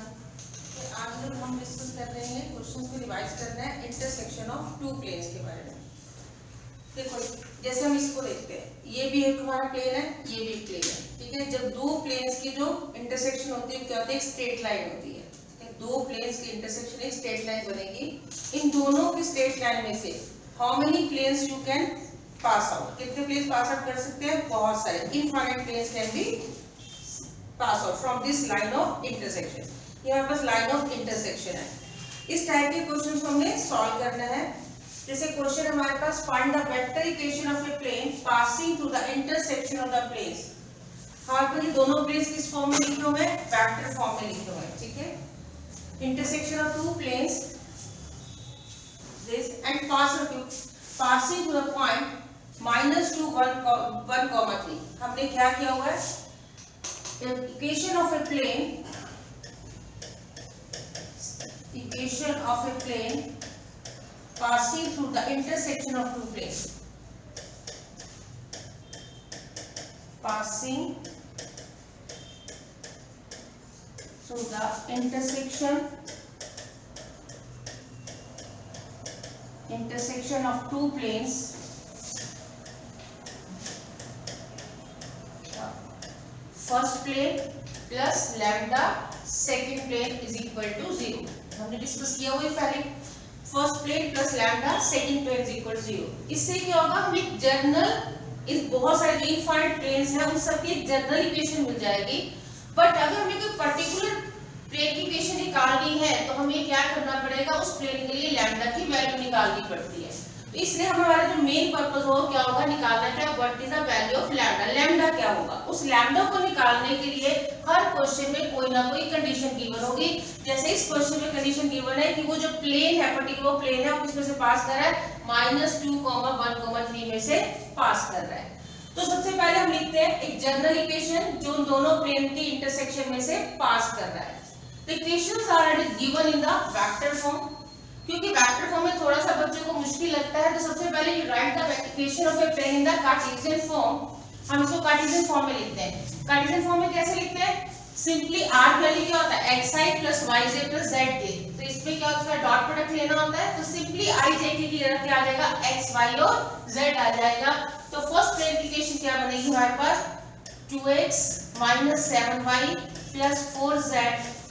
आज लोग हम डिस्कस कर रहे हैं क्वेश्चंस को रिवाइज करना है इंटरसेक्शन ऑफ टू प्लेन्स के बारे में। देखो जैसे हम इसको देखते हैं, ये भी एक हमारा प्लेन है, ये भी एक प्लेन है, ठीक है। जब दो प्लेन्स की जो इंटरसेक्शन होती है क्या होती है, एक स्ट्रेट लाइन होती है। दो प्लेन्स की इंटरसेक्शन एक स्ट्रेट लाइन बनेगी। इन दोनों की स्ट्रेट लाइन में से how many planes you can pass out, कितने प्लेन्स पास आउट कर सकते हैं, बहुत सारे, infinite planes can be pass out from this line of intersection. ये हमारे पास लाइन ऑफ इंटरसेक्शन है। इस टाइप के क्वेश्चन को हमने सॉल्व करना है। जैसे क्वेश्चन हमारे पास find the vector equation of a plane passing through the intersection of the planes. हमारे पास ये दोनों प्लेन्स किस फॉर्म में लिखे हुए हैं, वेक्टर फॉर्म में लिखे हुए हैं, ठीक है। Intersection of two planes this and passing through the point -2 1, 3। हमने क्या किया हुआ है, equation of a plane passing through the intersection of two planes, passing through the intersection of two planes, first plane plus lambda second plane is equal to 0। हमने discuss किया हुआ है पहले, first plane plus lambda second plane is equal to 0। इससे क्या होगा, हमें एक जनरल, इस बहुत सारे जो इनफाइनाइट प्लेन्स हैं उन सब की एक जनरल इक्वेशन मिल जाएगी। बट अगर हमें कोई पर्टिकुलर प्लेन की इक्वेशन निकालनी है तो हमें क्या करना पड़ेगा, उस प्लेन के लिए लैम्डा की वैल्यू निकालनी पड़ती है। तो इसलिए हमारा जो मेन पर्पस हो क्या होगा, निकालना क्या, what is the value of lambda, lambda क्या होगा। उस लैम्डा को निकालने के लिए हर क्वेश्चन में कोई ना कोई कंडीशन गिवन होगी। जैसे इस क्वेश्चन में कंडीशन गिवन है कि वो जो प्लेन है, पर्टिकुलर प्लेन है, वो किसमें से पास कर रहा है, -2, 1, 3 में से पास कर रहा है। तो सबसे पहले हम लिखते हैं एक जनरल इक्वेशन जो उन दोनों प्लेन की इंटरसेक्शन में से पास कर रहा है। The equations are given in the vector form. क्योंकि वेक्टर फॉर्म में थोड़ा सा बच्चों को मुश्किल लगता है, तो सबसे पहले you write the equation of a plane in the Cartesian form. हम इसको कार्टेशियन फॉर्म में लिखते हैं। कार्टेशियन फॉर्म में कैसे लिखते हैं, सिंपली r वैल्यू क्या होता है, xi + yj + zj। तो इसमें क्या होता है, डॉट प्रोडक्ट लेना होता है, तो सिंपली i j की जगह क्या आ जाएगा, x y और z आ जाएगा। तो फर्स्ट प्लेन की इक्वेशन क्या बनेगी हमारे पास, 2x - 7y + 4z -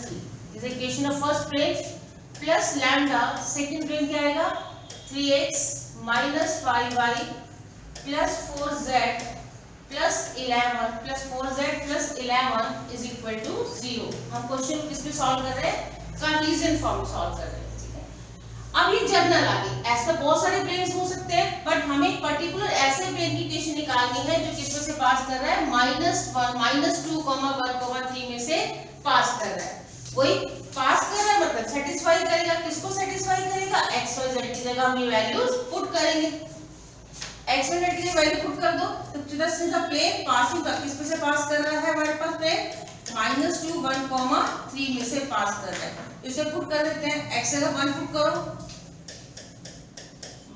3 is equation of first plane, plus lambda second plane क्या आएगा, 3x - 5y + 4z + 11 + 4z + 11 is equal to 0। हम क्वेश्चन को किस पे सॉल्व कर रहे हैं, कार्टेशियन फॉर्म में सॉल्व कर रहे हैं, ठीक है। अब ये जनरल आ गई, ऐसे बहुत सारे प्लेन्स हो सकते हैं, बट हमें एक पर्टिकुलर ऐसे प्लेन की इक्वेशन निकालनी है जो किसमें से पास कर रहा है, -2, 1, 3 में से पास कर रहा है। वही पास कर रहा है मतलब सेटिस्फाई करेगा, किसको सेटिस्फाई करेगा, x y z की जगह हम ये वैल्यूज पुट करेंगे। x y z की वैल्यू पुट कर दो, तो सीधा प्लेन पासिंग का किस पे से पास कर रहा है, हमारे पास प्लेन -2, 1, 3 में से पास कर रहा है। इसे पुट कर देते हैं, x जगह 1 पुट करो,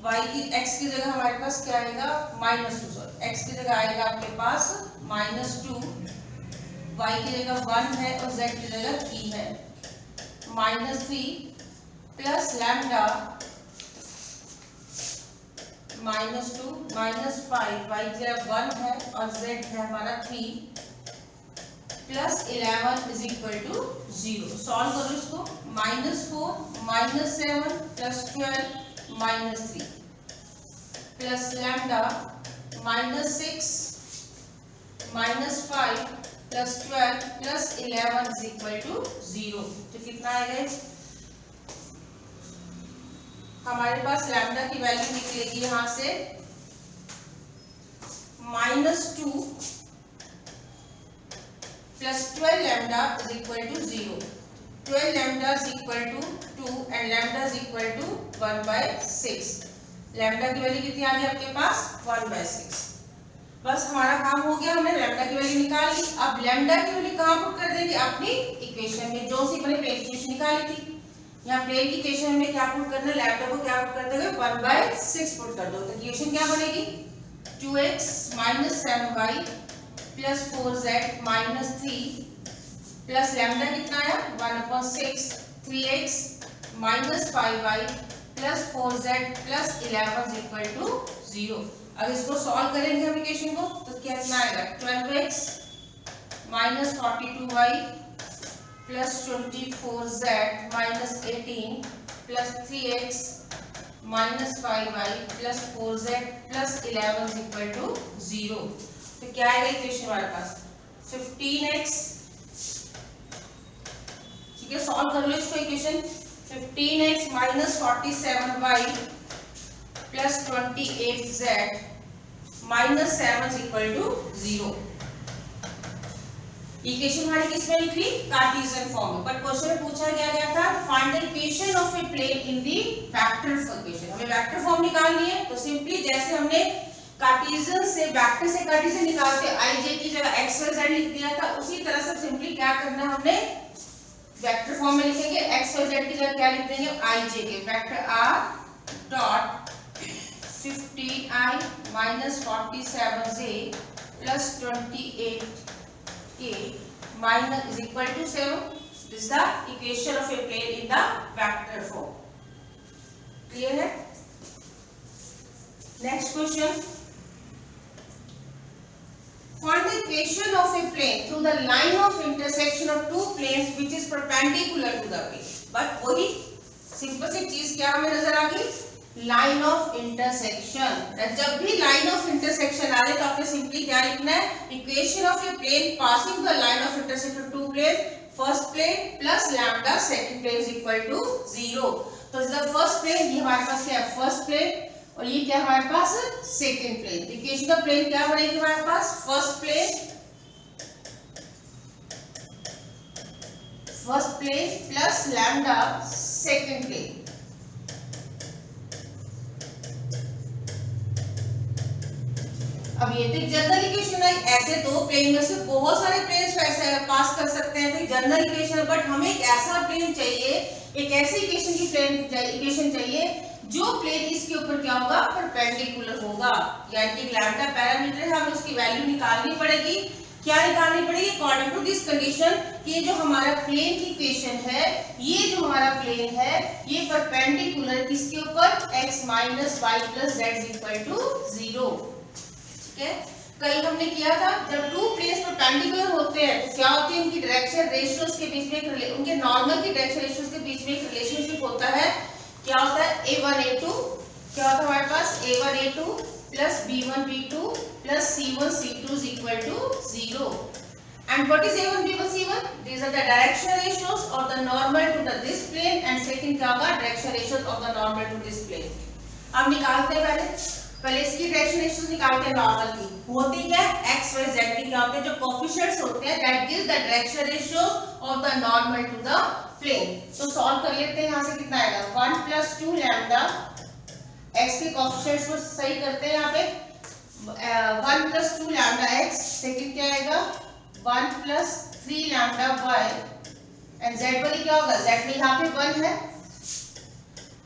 x की जगह हमारे पास क्या आएगा, -2, x की जगह आएगा आपके पास -2, y की जगह 1 है और z की जगह 3 है, -3 प्लस लैम्डा -2 - 5, y की जगह 1 है और z है हमारा 3 plus 11 is equal to 0। Solve करो इसको, -4 - 7 + 12 - 3 plus lambda -6 - 5 + 12 + 11 is equal to 0। तो कितना आएगा, हमारे पास लैम्डा की वैल्यू निकलेगी यहां से -2 + 12 lambda is equal to 0। 12 lambda is equal to 2 and lambda is equal to 1/6। Lambda की वैल्यू कितनी आ गई आपके पास, 1/6। बस हमारा काम हो गया, हमने लैम्डा की वैल्यू निकाल ली। अब लैम्डा की वैल्यू कहां पुट कर देंगे, अपनी इक्वेशन में, जो सी मैंने प्लेन की इक्वेशन निकाली थी। यहाँ प्लेन की इक्वेशन में क्या पुट करना है, लैम्डा को क्या पुट कर दोगे, 1/6 पुट कर दो। तो इक्वेशन क्या बनेगी, 2x - 7y + 4z - 3 plus lambda कितना आया 1/6 3x minus 5y plus 4z plus 11 is equal to 0। अब इसको सॉल्व करेंगे हम इक्वेशन को तो कितना आएगा 12x minus 42y plus 24z minus 18 plus 3x minus 5y plus 4z plus 11 is equal to 0। तो क्या आएगा इक्वेशन हमारे पास 15x, ठीक है सॉल्व कर लो इसको equation 15x minus 47y plus 28z minus 7 is equal to 0। Equation हमारी किसमें लिख ली कार्टेशियन फॉर्म में, बट क्वेश्चन में पूछा गया था find the equation of a plane in the vector equation. हमें वेक्टर फॉर्म निकालनी है तो सिंपली जैसे हमने कार्टेशियन से वेक्टर से कार्टेशियन निकालते आई जे की जगह एक्स वाई जेड लिख दिया था, उसी तरह से सिंपली क्या करना है हमने वेक्टर फॉर्म में लिखेंगे एक्स वाई जेड की जगह क्या लिख देंगे आई जे के vector R dot 15i minus 47j plus 28k minus is equal to 7. This is the equation of a plane in the vector form. Clear है? Next question. Find the equation of a plane through the line of intersection of two planes which is perpendicular to the plane. But वही simple सी चीज क्या हमें नजर आ गई line of intersection. जब भी line of intersection आ रहे तो आपने सिंपली क्या लिखना है equation of a plane passing the line of intersection two plane first plane plus lambda second plane is equal to 0। तो इज द फर्स्ट प्लेन, ये हमारे पास क्या है फर्स्ट प्लेन और ये क्या हमारे पास second plane. Equation of plane क्या बनेगी हमारे पास first plane plus lambda second plane. अब ये तो जनरल इक्वेशन है, ऐसे दो प्लेन में से बहुत सारे प्लेन्स पास कर सकते हैं तो जनरल इक्वेशन, बट हमें एक ऐसा प्लेन चाहिए, एक ऐसी इक्वेशन की इक्वेशन चाहिए जो प्लेन इसके ऊपर क्या होगा परपेंडिकुलर होगा, यानी कि लैम्डा पैरामीटर है हमें उसकी वैल्यू निकालनी पड़ेगी। क्या निकालनी पड़ेगी अकॉर्डिंग टू दिस कंडीशन कि ये जो हमारा प्लेन की इक्वेशन है, ये जो हमारा प्लेन है ये परपेंडिकुलर किसके ऊपर x minus y plus z is equal to 0। कल हमने किया था जब टू प्लेन्स परपेंडिकुलर होते हैं तो क्या होती है उनकी डायरेक्शन रेशियोज के बीच में उनके नॉर्मल की डायरेक्शन रेशियोज के बीच में एक रिलेशनशिप होता है। क्या होता है a1 a2, क्या होता है हमारे पास a1 a2 plus b1 b2 plus c1 c2 is equal to 0। And what is a1 b1 c1? These are the direction ratios of the normal to the this plane and second क्या होगा direction ratios of the normal to this plane। अब निकालते हैं पहले इसकी direction ratios निकालते हैं normal की, होती क्या x y z की क्या होते हैं जो कोएफिशिएंट्स होते हैं that gives the direction ratio of the normal to the plane. तो सॉल्व कर लेते हैं, यहां से कितना आएगा 1 प्लस 2 लैम्डा x के कोएफिशिएंट्स को सही करते हैं, यहां पे 1 प्लस 2 लैम्डा x, सेकंड क्या आएगा 1 plus 3 lambda y and z वाली क्या होगा z में यहां पे 1 है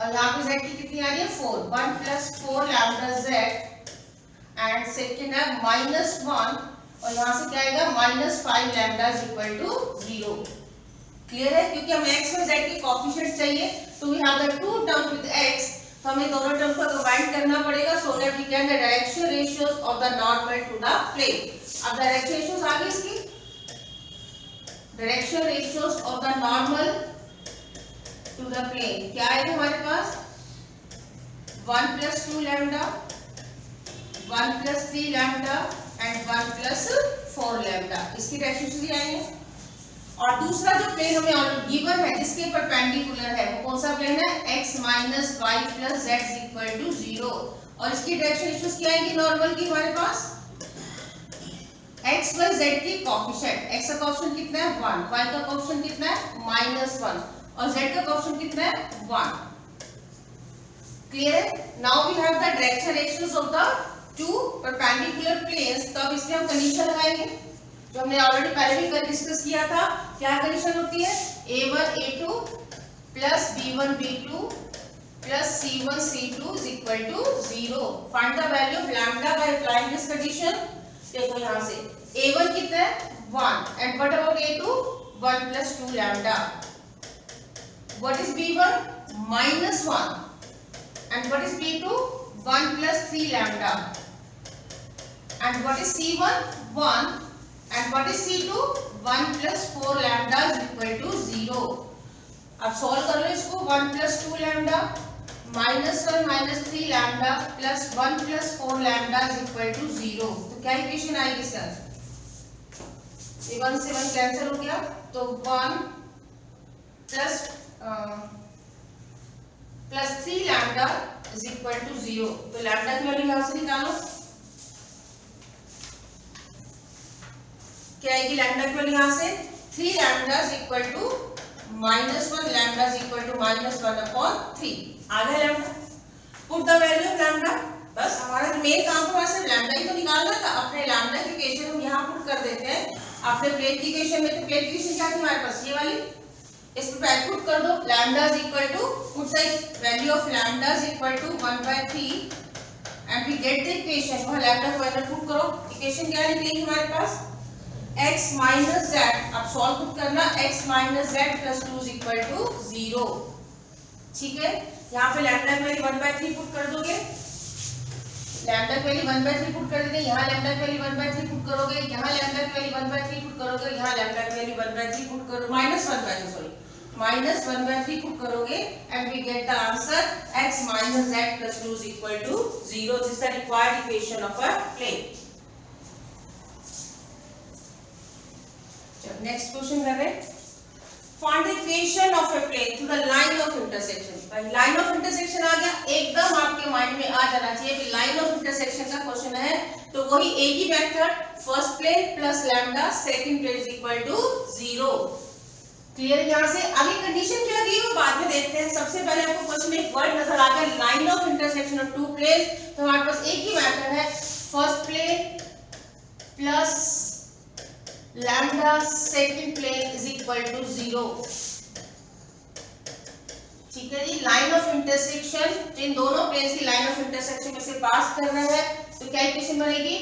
और यहाँ पे z की कितनी आ रही है 4, 1 plus 4 lambda z and second है -1 और यहाँ से क्या आएगा -5 lambda is equal to 0। Clear है? क्योंकि हमें x और z के कोएफिशिएंट्स चाहिए तो we have the two term with x, तो हमें दोनों टर्म को कंबाइन करना पड़ेगा so that we can the direction ratios of the normal to the plane. अब डायरेक्शन रेशियोज आ गई इसकी, direction ratios of the normal to the plane क्या आएगा हमारे पास 1 plus 2 lambda 1 plus 3 lambda and 1 plus 4 lambda, इसकी डायरेक्शन से आएंगे। और दूसरा जो प्लेन हमें ऑलरेडी गिवन है जिसके परपेंडिकुलर है वो कौन सा प्लेन है x minus y plus z is equal to 0 और इसकी डायरेक्शन रेशियोज क्या आएंगी नॉर्मल की हमारे पास x y z की कोएफिशिएंट, x का कोएफिशिएंट कितना है 1, y का कोएफिशिएंट कितना है -1 और z का कोएफिशिएंट कितना है 1। क्लियर है? Now we have the direction ratios of the two perpendicular planes. तो अब इसमें हम कंडीशन लगाएंगे जो हमने ऑलरेडी पहले भी डिस्कस किया था। क्या कंडीशन होती है a1 a2 plus b1 b2 plus c1 c2 is equal to 0। Find the value of lambda by applying this condition. देखो यहाँ से a1 कितना है 1 and what about a2 1 plus 2 lambda. What is B1? Minus 1. And what is B2? 1 plus 3 lambda. And what is C1? 1. And what is C2? 1 plus 4 lambda is equal to 0. अब solve कर लो इसको. 1 plus 2 lambda minus 1 minus 3 lambda plus 1 plus 4 lambda is equal to 0. तो क्या equation आएगी इसका? ये 1 से 1 कैंसिल हो गया तो 1 plus 3 lambda is equal to 0. तो lambda की वैल्यू यहाँ से निकालो. क्या आएगी लैम्डा की वैल्यू यहाँ से? 3 lambda is equal to minus 1 lambda is equal to minus 1 upon 3. आ गया lambda. Put the value of lambda. बस हमारा मेन काम तो सिर्फ लैम्डा ही तो निकालना था. अपने लैम्डा की इक्वेशन हम यहाँ पुट कर देते हैं. अपने प्लेट की इक्वेशन में तो प्लेट की इक्वेशन क्या थी हमारे पास? ये वाली. इस पे पुट कर दो. Lambda is equal to put the value of lambda is equal to 1/3 and we get the equation. वहां लैम्डा को वैल्यू पुट करो. इक्वेशन क्या निकलेगी हमारे पास? x minus z. अब सॉल्व पुट करना. x minus z plus 2 is equal to 0. ठीक है. यहाँ पे लैम्डा की वैल्यू 1/3 पुट कर दोगे. लैम्डा की वैल्यू 1/3 पुट कर देंगे. यहाँ लैम्डा की वैल्यू 1/3 पुट करोगे. यहाँ लैम्डा की वैल्यू 1/3 पुट करोगे. यहाँ लैम्डा की वैल्यू 1/3 पुट करो. minus 1/3 पुट करोगे and we get the answer x minus z plus 2 is equal to 0. This is the required equation of a plane. चलो नेक्स्ट क्वेश्चन कर रहे हैं. Find the equation of a plane through the line of intersection. भाई line of intersection आ गया. एकदम आपके mind में आ जाना चाहिए कि लाइन ऑफ इंटरसेक्शन का क्वेश्चन है तो वही एक ही vector first plane plus lambda second plane is equal to 0. Clear. यहाँ से आगे कंडीशन क्या दी वो बाद में देखते हैं. सबसे पहले आपको क्वेश्चन में एक वर्ड नजर आ गया line of intersection of two plane. तो हमारे पास एक ही मेथड है first plane plus lambda second plane is equal to 0. ठीक है जी. लाइन ऑफ इंटरसेक्शन इन दोनों प्लेन्स की लाइन ऑफ इंटरसेक्शन में से पास कर रहे हैं तो क्या इक्वेशन बनेगी?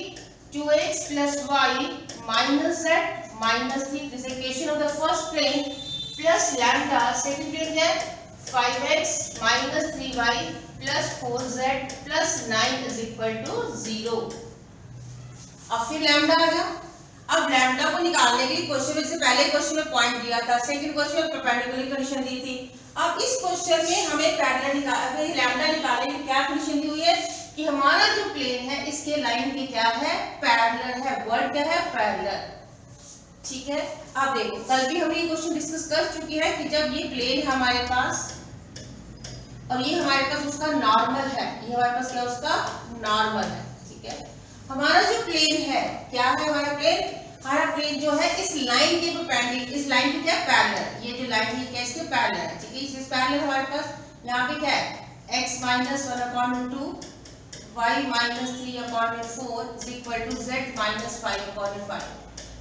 2x plus y minus z minus 3 this equation of the first plane plus lambda second plane है 5x minus 3y plus 4z plus 9 is equal to 0. अब फिर लैम्डा आ गया. अब लैम्डा को निकालने के लिए क्वेश्चन में से पहले क्वेश्चन में पॉइंट दिया था. सेकंड क्वेश्चन में परपेंडिकुलर कंडीशन दी थी. अब इस क्वेश्चन में हमें पैरेलल लैम्डा निकालने की क्या कंडीशन दी हुई है कि हमारा जो प्लेन है इसके लाइन की क्या है? पैरेलल है. वर्ड क्या है? पैरेलल. ठीक है. अब देखो कल भी हमने ये क्वेश्चन डिस्कस कर चुकी है कि जब ये प्लेन है हमारे पास और ये हमारे पास उसका नॉर्मल है. ये हमारे पास क्या उसका नॉर्मल है. ठीक है. हमारा जो प्लेन है क्या है? हमारा प्लेन जो है इस लाइन के परपेंडिकुलर इस लाइन की क्या पैरेलल. ये जो लाइन है क्या इसके पैरेलल है. ठीक है. इस पैरेलल हमारे पास यहाँ पे क्या है x minus 1/2 y minus 3/4 is equal to z minus 5/5.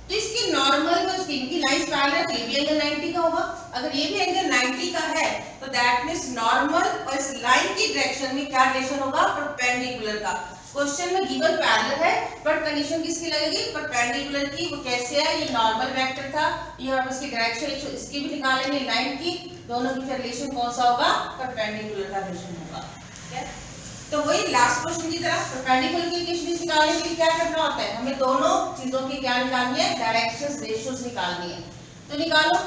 तो इसके नॉर्मल में उसकी लाइन पैरेलल ये भी एंगल 90 का होगा. अगर ये भी एंगल 90 का है तो दैट मींस नॉर्मल और इस लाइन की डायरेक्शन में क्या रिलेशन होगा? परपेंडिकुलर का. क्वेश्चन में गिवन पैरेलल है बट कंडीशन किसकी लगेगी? परपेंडिकुलर की. वो कैसे है? ये नॉर्मल वेक्टर था. ये हम इसकी डायरेक्शन इसकी भी निकालेंगे लाइन की. दोनों की रिलेशन कौन सा होगा? परपेंडिकुलर का रिलेशन होगा. ठीक है. तो वही लास्ट क्वेश्चन की तरह परपेंडिकुलर की इक्वेशन निकालने के लिए क्या करना होता है? हमें दोनों चीजों की क्या निकालनी है? डायरेक्शंस रेशियोज निकालनी है. तो निकालो.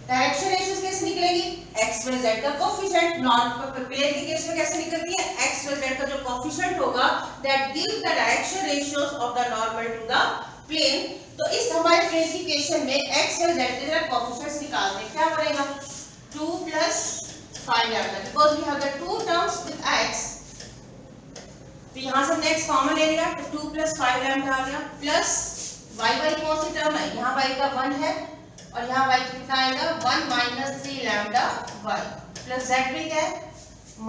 डायरेक्शन रेशियोज कैसे निकलेगी? x y z का कोफिशिएंट. नॉर्मल प्लेन के केस में कैसे निकलती है? x y z का जो कोफिशिएंट होगा that gives the direction ratios of the normal to the plane. तो इस हमारे प्लेन की इक्वेशन में x y z के जरा कोफिशिएंट्स निकालते हैं. क्या बनेगा? 2 plus 5 lambda because we have the two terms with x. तो यहाँ से नेक्स्ट कॉमन ले लिया तो 2 plus 5 lambda आ गया प्लस y कौन सी टर्म है? यहाँ y का 1 है और यहाँ y कितना आएगा? 1 minus 3 lambda y plus z भी क्या है?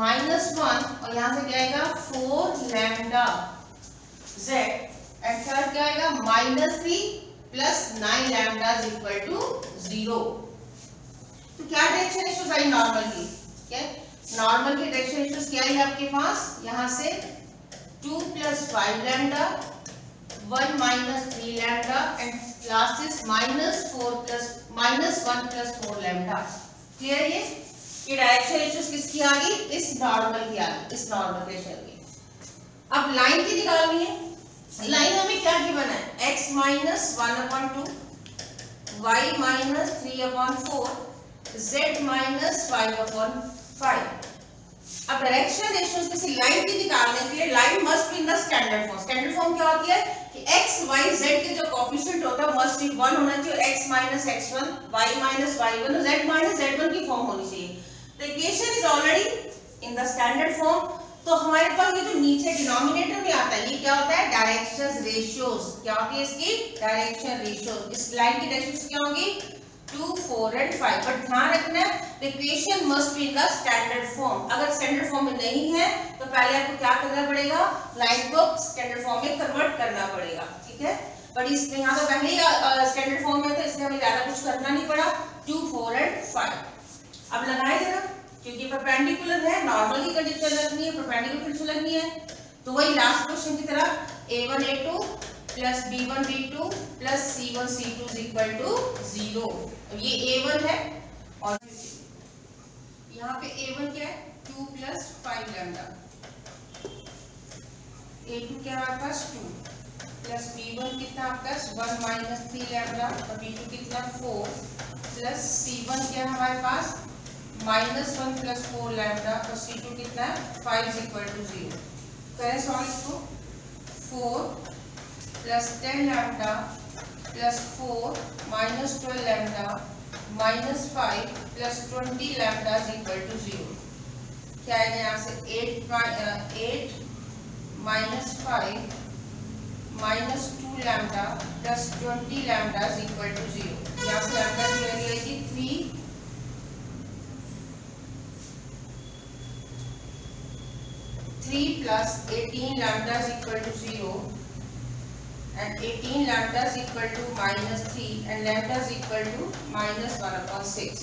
-1 और यहाँ से क्या आएगा? 4 lambda z एंड थर्ड क्या आएगा? -3 plus 9 lambda is equal to 0. तो क्या डायरेक्शन रेशियोज आई नॉर्मल की? ठीक है. नॉर्मल की डायरेक्शन रेशियोज क्या है आपके पास? यहाँ से 2 plus 5 lambda 1 minus 3 lambda and last is -1 plus 4 lambda. Clear? ये डायरेक्शन रेशियोज किसकी आ गई? इस नॉर्मल की आ गई, इस नॉर्मल रेशियो की। अब लाइन की निकालनी है। लाइन हमें क्या गिवन है? x minus 1/2, y minus 3/4, z minus 5/5। अब डायरेक्शन रेशियोज किसी लाइन की निकालने के लिए line must be in the standard form. Standard form क्या होती है कि x y z के जो कोएफिशिएंट होता है मस्ट बी 1 होना चाहिए, और x minus x1, y minus y1, z minus z1 की फॉर्म होनी चाहिए। तो equation is already in the standard form. तो हमारे पास ये जो नीचे डिनोमिनेटर में आता है, ये क्या होता है? Direction ratios. क्या होती है इसकी? Direction ratios. इस लाइन की डायरेक्शंस क्या होंगी? 2, 4 एंड 5। बट ध्यान रखना है the equation must be in the standard form. अगर स्टैंडर्ड फॉर्म में नहीं है तो पहले आपको क्या करना पड़ेगा? लाइन को स्टैंडर्ड फॉर्म में कन्वर्ट करना पड़ेगा। ठीक है, बट इसमें यहाँ तो पहले ही स्टैंडर्ड फॉर्म में था, इसलिए हमें ज्यादा कुछ करना नहीं पड़ा। 2, 4 एंड 5। अब लगाए जरा, क्योंकि परपेंडिकुलर है, नॉर्मल की कंडीशन लगनी है, परपेंडिकुलर कंडीशन लगनी है। तो वही लास्ट क्वेश्चन की तरह a1 a2 plus b1 b2 plus c1 c2 is equal to 0। ये a1 है और यहाँ पे a1 क्या है? 2 प्लस 5 लैम्डा। a2 क्या है हमारे पास? 2 प्लस b1 कितना आपका? 1 माइनस 3 लैम्डा, और b2 कितना? 4 प्लस c1 क्या है हमारे पास? -1 प्लस 4 लैम्डा, और c2 कितना है? 5 इज इक्वल टू 0। करें सॉल्व इसको। 4 plus 10 lambda plus 4 minus 12 lambda minus 5 plus 20 lambda is equal to 0। क्या आएगा यहाँ से? 8 minus 5 minus 2 lambda plus 20 lambda is equal to 0। यहाँ से लैम्डा की वैल्यू आएगी 3 plus 18 lambda is equal to 0 and 18 lambda is equal to -3 and lambda is equal to -1/6।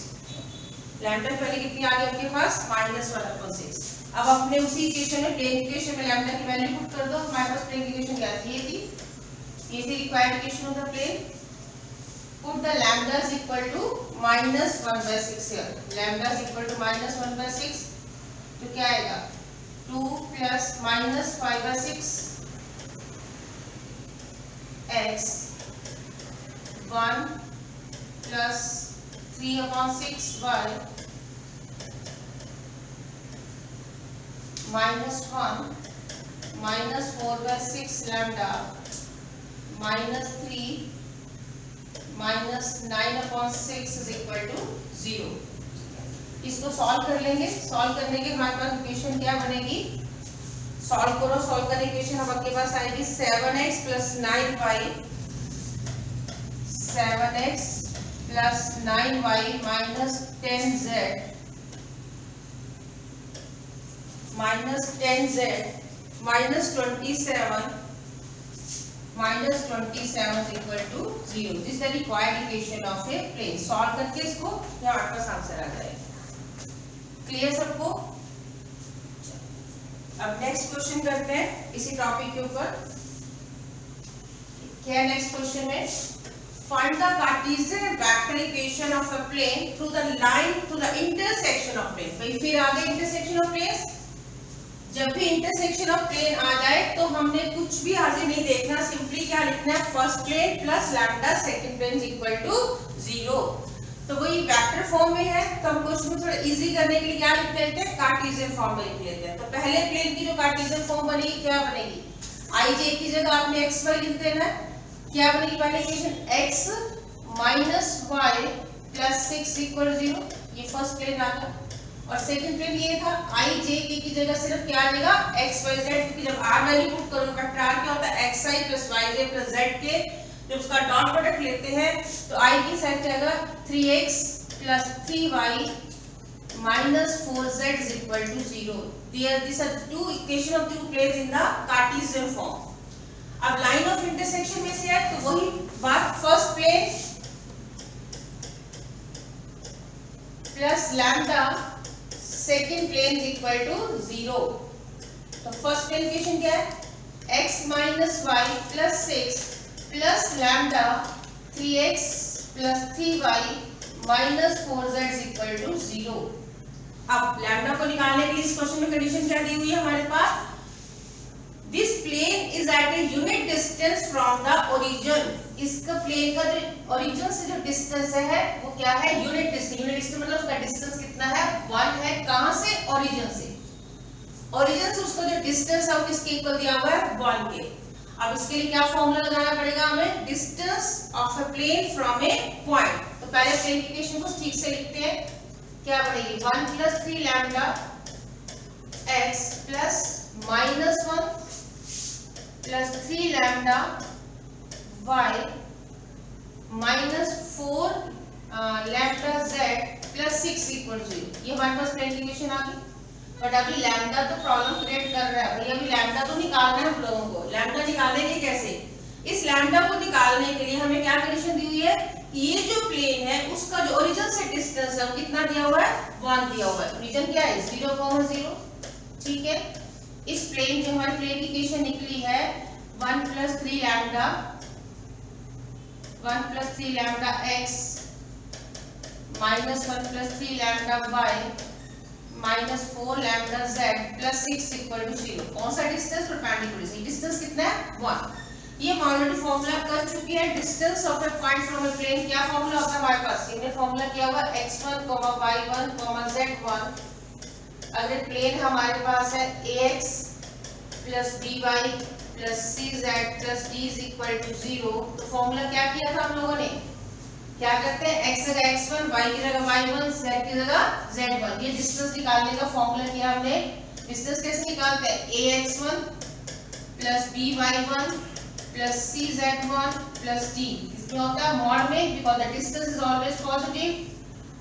Lambda पहले कितनी आ गई आपके पास? -1/6। अब अपने उसी इक्वेशन में, प्लेन इक्वेशन में लैम्डा की वैल्यू पुट कर दो। हमारे पास प्लेन इक्वेशन क्या थी? ये थी required equation of the plane. Put the lambda is equal to -1/6 here. Lambda is equal to -1/6, तो क्या आएगा? 2 plus -5/6 x 1 plus 3/6 y -1 -4/6 lambda -3 -9/6 is equal to 0। इसको सॉल्व कर लेंगे। सॉल्व करने के हमारे पास इक्वेशन क्या बनेगी? सॉल्व करो। सॉल्व करने की इक्वेशन अब आपके पास आएगी 7x plus 9y 7x plus 9y minus 10z minus 10z minus 27 equal to 0। This is the required equation of a plane. Solve करके इसको यहाँ आपके पास आंसर आ जाएगा। क्लियर सबको? अब नेक्स्ट क्वेश्चन करते हैं इसी टॉपिक के ऊपर। क्या नेक्स्ट क्वेश्चन में? Find the Cartesian and vector equation of a plane through the line through the intersection of plane. भाई फिर आ गए इंटरसेक्शन ऑफ प्लेन्स। जब भी इंटरसेक्शन ऑफ प्लेन आ जाए तो हमने कुछ भी आगे नहीं देखना, सिंपली क्या लिखना है? First plane plus lambda second plane equal to 0। तो वही वेक्टर फॉर्म में है, तो हम क्वेश्चन को थोड़ा इजी करने के लिए क्या लिख लेते हैं? कार्टेशियन फॉर्म में लिख लेते हैं। तो पहले प्लेन की जो कार्टेशियन फॉर्म बनेगी क्या बनेगी? आई जे की जगह आपने एक्स वाई लिख देना है। क्या बनेगी पहले इक्वेशन? x minus y plus 6 equal 0। ये फर्स्ट प्लेन आ गया। और सेकंड प्लेन ये था आई जे के की जगह सिर्फ क्या आ जाएगा? एक्स वाई जेड, क्योंकि जब आर वैल्यू पुट करो वेक्टर आर क्या होता है? एक्स आई प्लस वाई जे प्लस जेड के जब उसका डॉट प्रोडक्ट लेते हैं तो आई की साइड जाएगा 3x plus 3y minus 4z is equal to 0. These are two equation of two planes in the Cartesian form. अब लाइन ऑफ इंटरसेक्शन में से है तो वही बात, first plane plus lambda second plane is equal to 0। तो first plane equation क्या है? x minus y plus 6 plus lambda 3x plus 3y minus 4z equal to 0। अब लैम्डा को निकालने के लिए इस क्वेश्चन में कंडीशन क्या दी हुई है हमारे पास, this plane is at a unit distance from the origin. इसका प्लेन का जो ओरिजिन से जो डिस्टेंस है वो क्या है, यूनिट डिस्टेंस। यूनिट डिस्टेंस मतलब उसका डिस्टेंस कितना है, 1 है। कहां से, ओरिजिन से। ओरिजिन से उसका जो डिस्टेंस है वो किसके इक्वल दिया हुआ है, 1 के। अब इसके लिए क्या फॉर्मूला लगाना पड़ेगा हमें, distance of a plane from a point. तो पहले प्लेन की इक्वेशन को ठीक से लिखते हैं, क्या बनेगी 1 plus 3 lambda x plus minus 1 plus 3 lambda y minus 4 lambda z plus 6 equal 0। ये हमारे पास प्लेन की इक्वेशन आ गई। बट अभी लैम्डा तो प्रॉब्लम क्रिएट कर रहा है, भैया अभी लैम्डा तो निकालना है हम लोगों को। लैम्डा निकालेंगे कैसे, इस लैम्डा को निकालने के लिए हमें क्या कंडीशन दी हुई है, ये जो प्लेन है उसका जो ओरिजिन से डिस्टेंस है वो कितना दिया हुआ है, 1 दिया हुआ है। ओरिजिन क्या है, 0,0। ठीक है, इस प्लेन जो हमारी प्लेन की इक्वेशन निकली है 1 plus 3 lambda x minus 1 plus 3 lambda y minus 4 lambda z plus 6 equal to 0। कौन सा डिस्टेंस, परपेंडिकुलर। डिस्टेंस कितना है, 1। ये हम ऑलरेडी फॉर्मूला कर चुकी है। Distance of a point from a plane क्या फॉर्मूला होता है हमारे पास, हमने फॉर्मूला किया हुआ x1, y1, z1। अगर प्लेन हमारे पास है ax plus by plus cz plus d is equal to 0, तो फॉर्मूला क्या किया था हम लोगों ने, क्या करते हैं, x की जगह x1, y की जगह y1, z की जगह z1। ये डिस्टेंस निकालने का फॉर्मूला किया हमने। डिस्टेंस कैसे निकालते हैं, ax1 plus by1 plus cz1 plus d। इसमें होता है मॉड में, because the distance is always positive.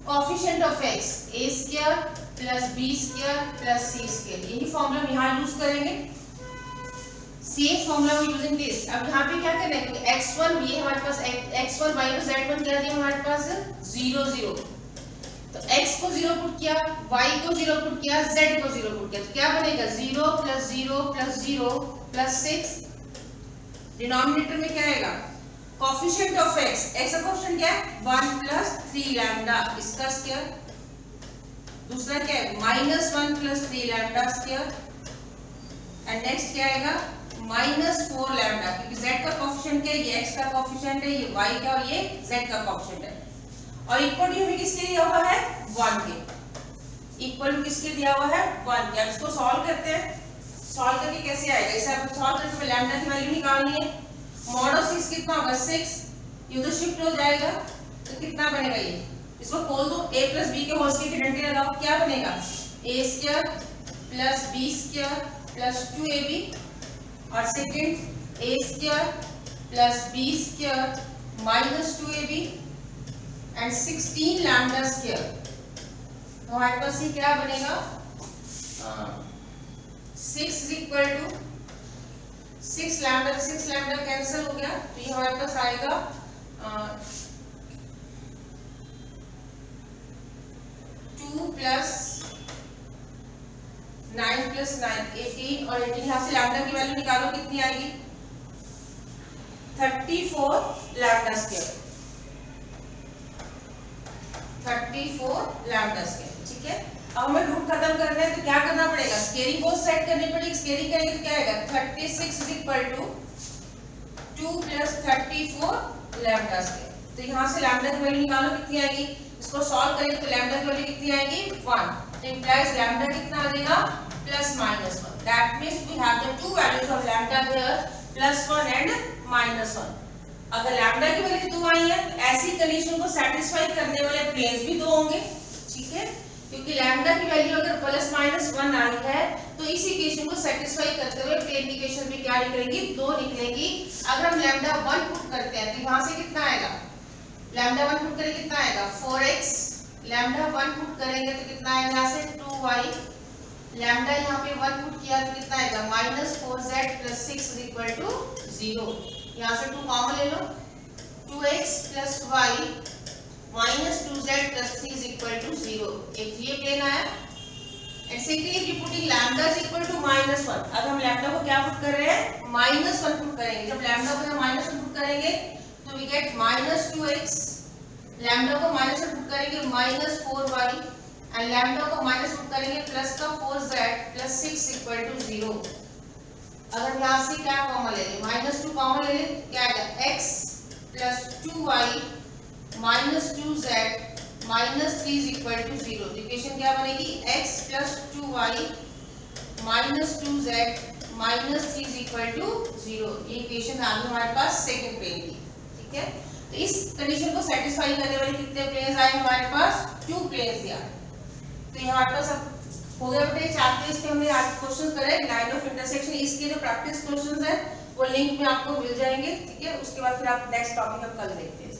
Coefficient of x a square plus b square plus c square. यही फॉर्मूला हम यहां यूज करेंगे। Same formula we using this. अब यहाँ पे क्या करना है, क्योंकि x1 ये हमारे पास x1 y1 z1 क्या दिया हमारे पास 0 0, तो x को 0 पुट किया, y को 0 पुट किया, z को 0 पुट किया, तो क्या बनेगा 0 प्लस 0 प्लस 0 प्लस 6। डिनोमिनेटर में क्या आएगा, कोएफिशिएंट ऑफ x, x का कोएफिशिएंट क्या है 1 प्लस 3 लैम्डा, इसका स्क्वायर। दूसरा क्या है minus 1 plus 3 lambda square. And next क्या आएगा माइनस 4 लैम्डा, क्योंकि z का कोएफिशिएंट क्या है, ये x का कोएफिशिएंट है, ये y का और ये z का कोएफिशिएंट है। और इक्वल टू हमें किसके दिया हुआ है, 1 के। इक्वल टू किसके दिया हुआ है, 1 के। अब इसको सॉल्व करते हैं। सॉल्व करके कैसे आएगा, इसे आप सॉल्व करके लैम्डा की वैल्यू निकालनी है। मॉड ऑफ 6 कितना होगा, 6, ये उधर शिफ्ट हो जाएगा, तो कितना बनेगा, ये इसको खोल दो, a प्लस b के होल स्क्वायर की आइडेंटिटी लगाओ, क्या बनेगा a square plus b square plus 2ab, और second a square plus b square minus 2ab and 16 lambda square. तो हमारे पास ये क्या बनेगा, 6 is equal to 6 lambda cancel हो गया, तो ये हमारे पास आएगा 2 प्लस 9 प्लस 9 18, और 18 यहाँ से लैम्डा की वैल्यू निकालो कितनी आएगी 34 लैम्डा स्क्वायर, 34 लैम्डा स्क्वायर। ठीक है, अब हमें रूट खत्म करना है, तो क्या करना पड़ेगा, स्केयरिंग बोथ साइड करनी पड़ेगी। स्केयरिंग करेंगे तो क्या आएगा 36 is equal to 2 plus 34 lambda square. तो यहाँ से लैम्डा की वैल्यू निकालो कितनी आएगी, इसको सॉल्व करेंगे तो लैम्डा की वैल्यू कितनी आएगी 1, तो इंप्लाइज लैम्डा कितना आ जाएगा plus minus 1। That means we have the two values of lambda here plus 1 and minus 1। अगर लैम्डा की वैल्यू 2 आई है तो ऐसी कंडीशन को सेटिस्फाई करने वाले प्लेन्स भी 2 होंगे। ठीक है, क्योंकि लैम्डा की वैल्यू अगर प्लस माइनस 1 आई है तो इस इक्वेशन को सेटिस्फाई करते हुए प्लेन इक्वेशन में क्या निकलेगी 2 निकलेगी। अगर हम लैम्डा 1 पुट करते हैं तो यहां से कितना आएगा, लैम्डा 1 पुट करेंगे कितना आएगा 4x, लैम्डा 1 पुट करेंगे तो कितना आएगा यहाँ से 2y, लैम्डा यहाँ पे 1 पुट किया तो कितना आएगा minus 4z plus 6 is equal to 0। यहाँ से 2 कॉमन ले लो, 2x plus y minus 2z plus 3 is equal to 0। एक ये प्लेन आया। And secondly if you putting lambda is equal to minus 1, अब हम लैम्डा को क्या पुट कर रहे हैं माइनस 1 पुट करेंगे। जब लैम्डा को हम माइनस 1 पुट करेंगे तो वी गेट -2x, लैम्डा को माइनस में पुट करेंगे -4y एंड लैम्डा को माइनस पुट करेंगे प्लस का 4z प्लस 6 इक्वल टू 0। अगर यहाँ से क्या कॉमन ले लें, -2 कॉमन ले लें, क्या आएगा x plus 2y minus 2z minus 3 is equal to 0। Equation क्या बनेगी, x plus 2y minus 2z minus 3 is equal to 0। ये इक्वेशन आ गई हमारे पास सेकंड प्लेन की, ठीक है। तो इस कंडीशन को सेटिस्फाई करने वाले कितने प्लेन्स आए हमारे पास, 2 प्लेन्स दिया। तो ये हमारे पास अब हो गया बेटे 4 प्लेन्स पे हमने आज क्वेश्चन करे लाइन ऑफ इंटरसेक्शन। इसके जो प्रैक्टिस क्वेश्चंस है वो लिंक में आपको मिल जाएंगे, ठीक है। उसके बाद फिर आप नेक्स्ट टॉपिक अब कल देखते हैं।